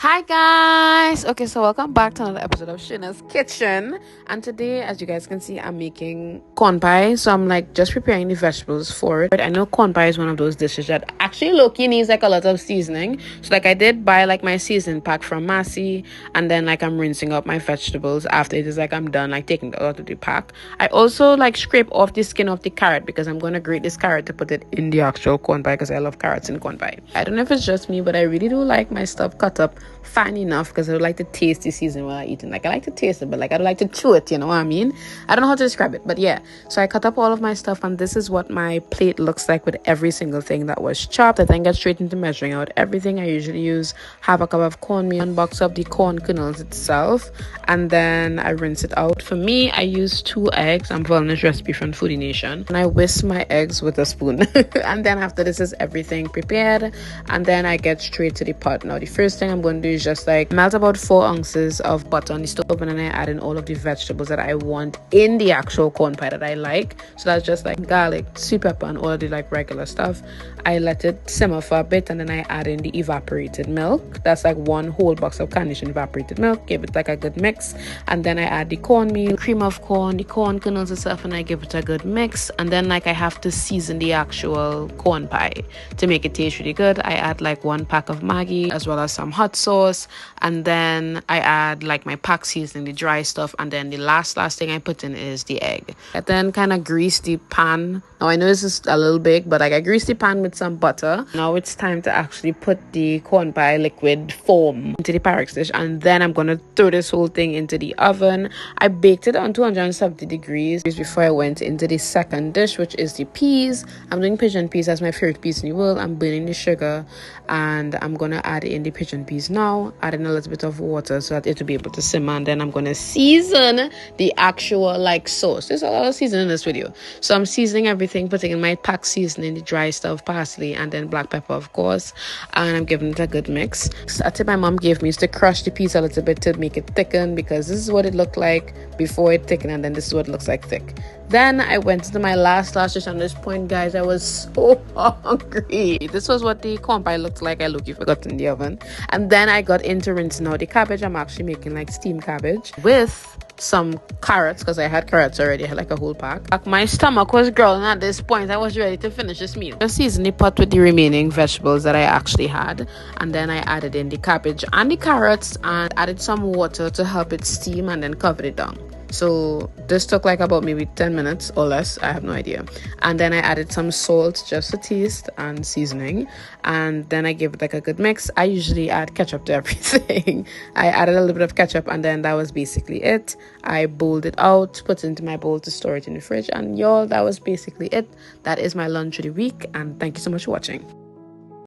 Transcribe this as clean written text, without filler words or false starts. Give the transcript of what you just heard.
Hi guys! Okay, so welcome back to another episode of Sherna's Kitchen. And today, as you guys can see, I'm making corn pie. So I'm like just preparing the vegetables for it. But I know corn pie is one of those dishes that actually low-key needs like a lot of seasoning. So like I did buy like my seasoning pack from Massey, and then like I'm rinsing up my vegetables after it is like I'm done like taking it out of the pack. I also like scrape off the skin of the carrot because I'm gonna grate this carrot to put it in the actual corn pie because I love carrots in corn pie. I don't know if it's just me, but I really do like my stuff cut up fine enough because I would like to taste the seasoning while I eat it. Like I like to taste it, but like I don't like to chew it, you know what I mean? I don't know how to describe it, but yeah. So I cut up all of my stuff, and this is what my plate looks like with every single thing that was chopped. I then get straight into measuring out everything. I usually use half a cup of cornmeal, unbox up the corn kernels itself, and then I rinse it out. For me, I use 2 eggs. I'm following this recipe from Foodie Nation, and I whisk my eggs with a spoon. And then after this is everything prepared, and then I get straight to the pot. Now the first thing I'm going to do is just like melt about 4 ounces of butter on the stove, and then I add in all of the vegetables that I want in the actual corn pie that I like. So that's just like garlic, sweet pepper, and all of the like regular stuff. I let it simmer for a bit, and then I add in the evaporated milk. That's like 1 whole box of conditioned evaporated milk. Give it like a good mix, and then I add the cornmeal, cream of corn, the corn kernels itself, and I give it a good mix. And then like I have to season the actual corn pie to make it taste really good. I add like 1 pack of Maggi as well as some hot sauce, and then I add like my pack seasoning, the dry stuff, and then the last thing I put in is the egg. I then kind of grease the pan. Now I know this is a little big, but like I grease the pan with some butter. Now it's time to actually put the corn pie liquid foam into the Pyrex dish, and then I'm gonna throw this whole thing into the oven. I baked it on 270 degrees before I went into the second dish, which is the peas. I'm doing pigeon peas. That's my favorite piece in the world. I'm burning the sugar, and I'm gonna add in the pigeon peas now, adding a little bit of water so that it will be able to simmer. And then I'm gonna season the actual like sauce. There's a lot of seasoning in this video, so I'm seasoning everything, putting in my pack seasoning, the dry stuff, parsley, and then black pepper, of course, and I'm giving it a good mix. A tip my mom gave me is to crush the peas a little bit to make it thicken, because this is what it looked like before it thickened, and then this is what it looks like thick. Then I went into my last dish. On this point, guys, I was so hungry. This was what the corn pie looked like. I look, you forgot in the oven. And then I got into rinsing out the cabbage. I'm actually making like steamed cabbage with some carrots, because I had carrots already. I had like a whole pack. Like my stomach was growling at this point. I was ready to finish this meal. I seasoned the pot with the remaining vegetables that I actually had, and then I added in the cabbage and the carrots and added some water to help it steam, and then covered it down. So this took like about maybe 10 minutes or less, I have no idea. And then I added some salt just for taste and seasoning, and then I gave it like a good mix. I usually add ketchup to everything. I added a little bit of ketchup, and then that was basically it. I bowled it out, put it into my bowl to store it in the fridge, and y'all, that was basically it. That is my lunch of the week, and thank you so much for watching.